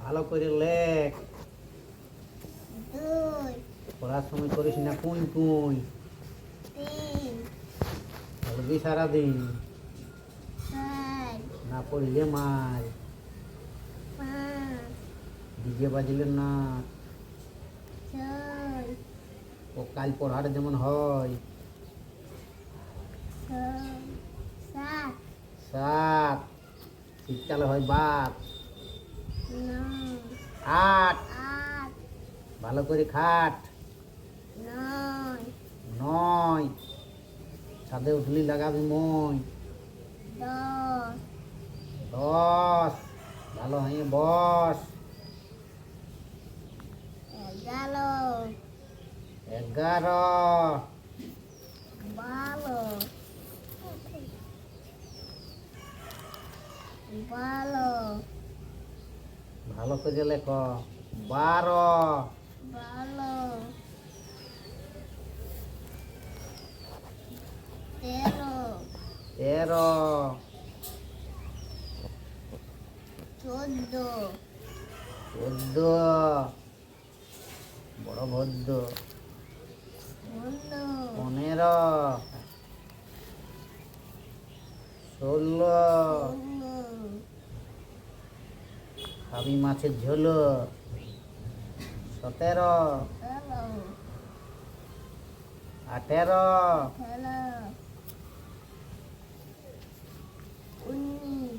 ভালো করে লেখ। দুই পড়ার সময় করিস না কুই কুই। তিন বলবি সারাদিন। চার না পড়িলে মার। পাঁচ ডিজে বাজিলে না। ছয় ও কাল পড়ার যেমন হয়। সাত সাত শীতকালে হয় বাপ। নয় আট আট ভালো করে খাট। নয় নয় ছাদে উঠলি লাগাবি মই। দশ দশ ভালো হয়ে বস। 11 এগারো 12 ভালো করে লেখ। বারো 13 তেরো 14 চোদ্দ বড় ভদ্র। 15 পনেরো ষোলো খাবি মাছের ঝোল। 17 18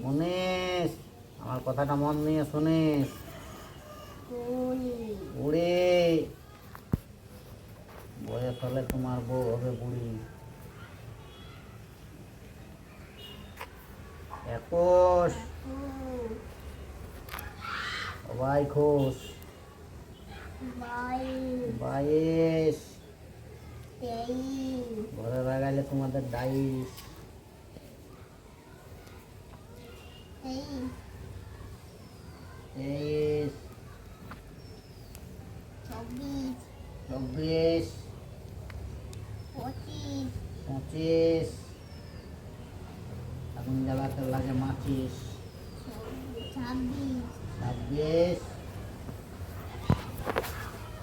19 আমার কথাটা মন নিয়ে শুনিস। 20 বয়স হলে তোমার বউ হবে বুড়ি। 21 সবাই খুশ। 22 ঘরে লাগাইলে তোমাদের ডাইস। 23 24 25 আগুন জ্বালাতে লাগে মাচিস। 26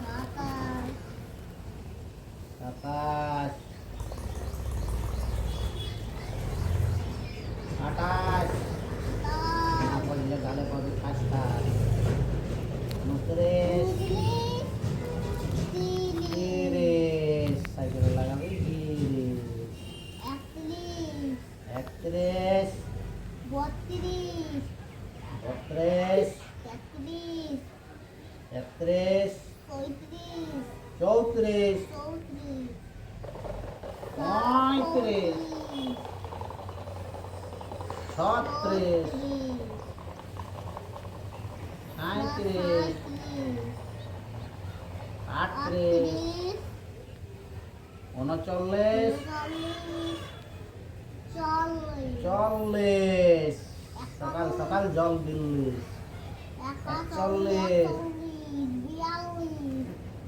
27 28 না পড়লে গালে পাবে খাস্তা। 29 30 সাইকেলে লাগাবে গিরিশ। 31 32 33 34 35 36 37 38 39 40 সকাল সকাল জল দিল্লিস। 41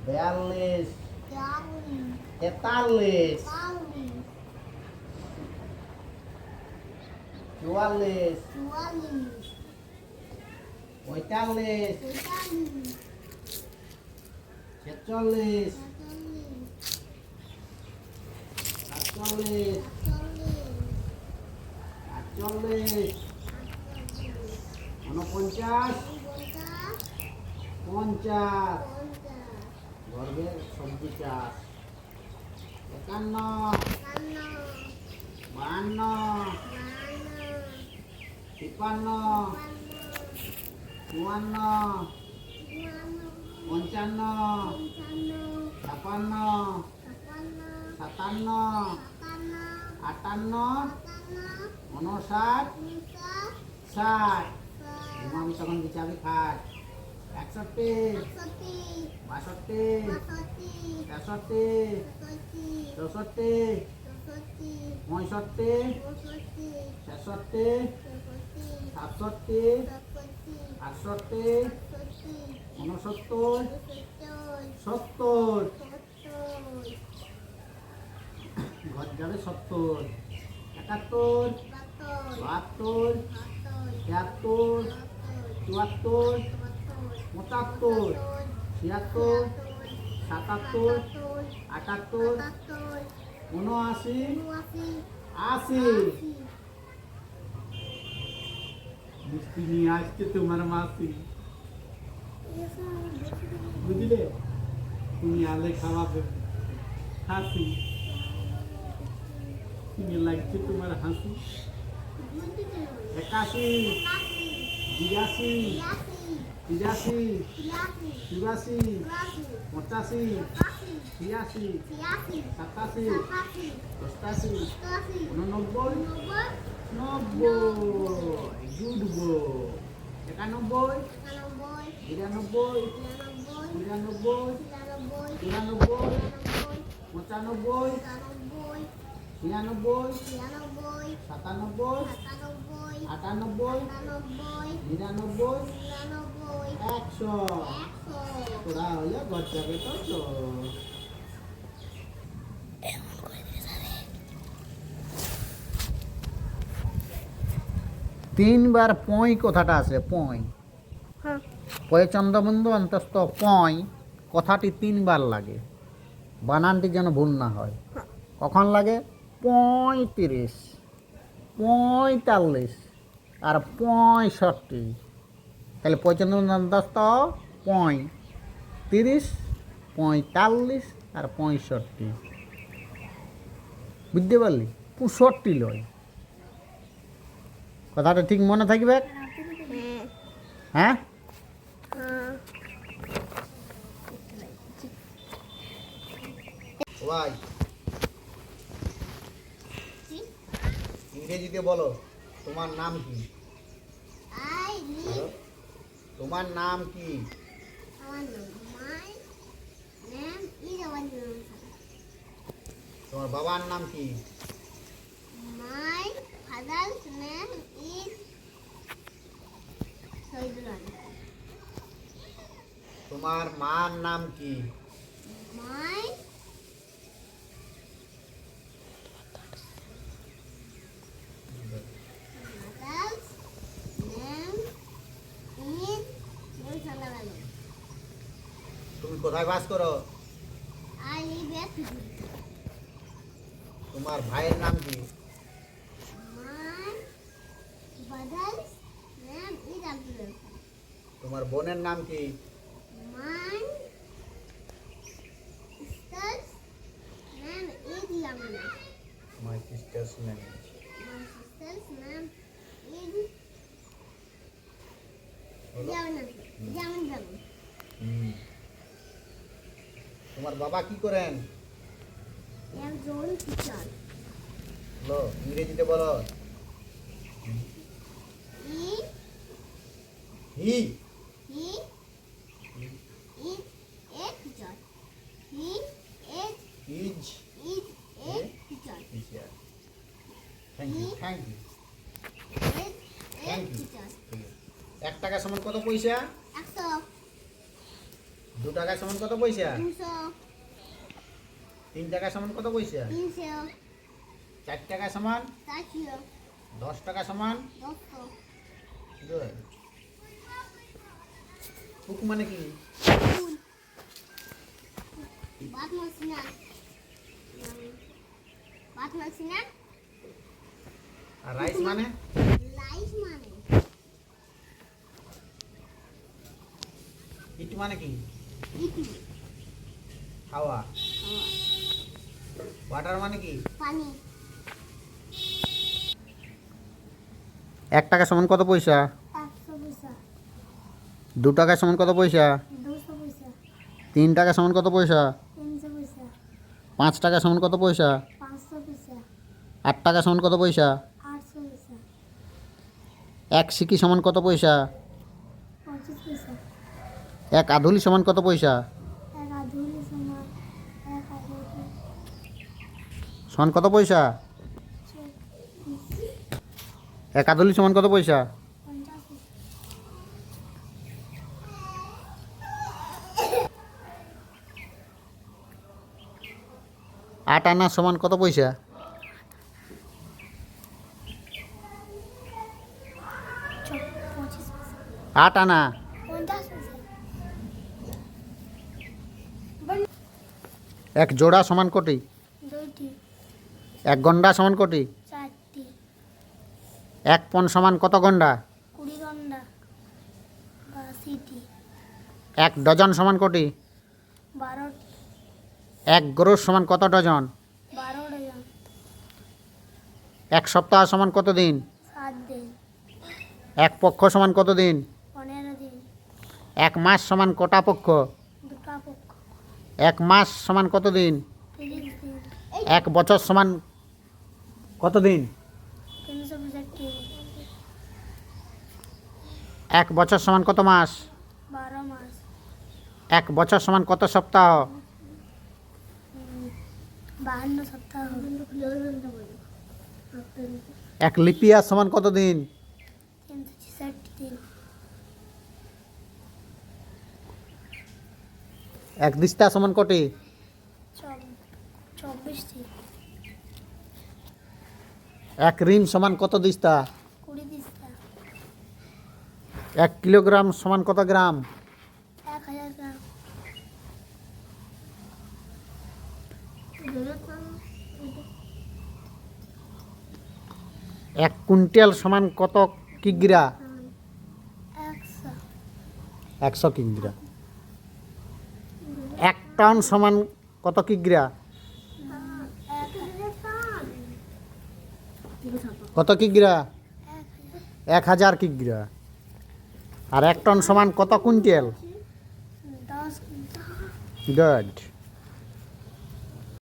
42 43 44 45 46 47 48 49 50 গর্বের সবজি চাষ। 51 52 53 54 55 56 57 58 59 60 ঘুমাবি তখন বিছাবি খাট। 61 62 63 64 65 66 67 68 69 70 ঘর যাবে 70 71 72 73 74 পঁচাত্তর, ছিয়াত্তর, সাতাত্তর, আটাত্তর, উনআশি, আশি। মিষ্টি নিয়ে আসছে তোমার মাসি, বুঝলে? তুমি আলে খাওয়াবে হাসি। তুমি লাগছে তোমার হাসি। 81, 82, 83, 84, 85, 86, 87, 88, 89, 90। Good boy. 91, 92, 93, 94, 95, 96, 97, 98, 99, 100। তোরা হলে বাচ্চাকে তো তিনবার পয় কথাটা আছে, পয় পয়ে চন্দ্রবিন্দু অন্তস্থ পয় কথাটি তিনবার লাগে, বানানটি যেন ভুল না হয়। কখন লাগে? 35, 45 আর 65। তাহলে পয় চন্দ্রবিন্দু অন্তস্থ পয়, 30, 45 আর 65। বুঝতে পারলি? 65 লয়। কথাটা ঠিক মনে থাকবে? হ্যাঁ, ওয়াই ইংরেজিতে বলো, তোমার নাম কি? তোমার নাম কি? তোমার বাবার নাম কি? My father's name is Soidran. তোমার মার নাম কি? My mother's name is Nusalavan. তুমি কোথায় বাস করো? I live at তোমার ভাইয়ের নাম কি? My brother's name is Abdul. তোমার বোনের নাম কি? My sister's name is Yamuna. My sisters name. My sister's name is হলো? Yaman. তোমার বাবা কি করেন? একজন টিচার। বলো, ইংরেজিতে বলো। He he he is a teacher. He is is a teacher. Teacher. Thank you, thank you. Is a Thank you. Teacher. 1 টাকা সমান কত পয়সা? 100 2 টাকা সমান কত পয়সা? 200 3 টাকা সমান কত পয়সা? 300 4 টাকা সমান? 400 10 টাকা সমান? 200 গুড। কুক মানে কি? ফুল বাত মাসিনা আর রাইস মানে? লাইফ মানে ইট মানে কি? ইটি হাওয়া। ওয়াটার মানে কি? পানি। 1 টাকা সমান কত পয়সা? 100 পয়সা। 2 টাকা সমান কত পয়সা? 200 পয়সা। 3 টাকা সমান কত পয়সা? 300 পয়সা। 5 টাকা সমান কত পয়সা? 500 পয়সা। 8 টাকা সমান কত পয়সা? 800 পয়সা। 1 সিকি সমান কত পয়সা? 25 পয়সা। 1 আধুলি সমান কত পয়সা? 1 আধুলি সমান 1 আধুলি সমান কত পয়সা? 1 আধুলি সমান কত পয়সা? 50 পয়সা। 8 আনা সমান কত পয়সা? 25 পয়সা। 8 আনা 50 পয়সা। এক জোড়া সমান কটি? 2টি। এক গন্ডা সমান কটি? 4টি। এক পণ সমান কত গন্ডা? 20 গন্ডা। 82টি। এক ডজন সমান কটি? 12। এক গরুর সমান কত ডজন? 12 ডজন। এক সপ্তাহ সমান কত দিন? 7 দিন। এক পক্ষ সমান কত দিন? 15 দিন। এক মাস সমান কটা পক্ষ? 2টা পক্ষ। এক মাস সমান কত দিন? 30 দিন। এক বছর সমান কত দিন? 365 দিন। এক বছর সমান কত মাস? 12 মাস। এক বছর সমান কত সপ্তাহ? 52 সপ্তাহ। এক লিপিয়ার সমান কত দিন? 366 দিন। এক দিস্তা সমান কটি? 24 দিন। এক ঋণ সমান কত দিস্তা? 20 দিস্তা। এক কিলোগ্রাম সমান কত গ্রাম? 1000 গ্রাম। এক কুইন্টাল সমান কত কিগ্রা? 100। 100 কিগ্রা। এক টন সমান কত কিগ্রা? 1000। কত কিগ্রা? 1000 কিগ্রা। আর এক টন সমান কত কুইন্টাল? 10 কুইন্টাল। গুড।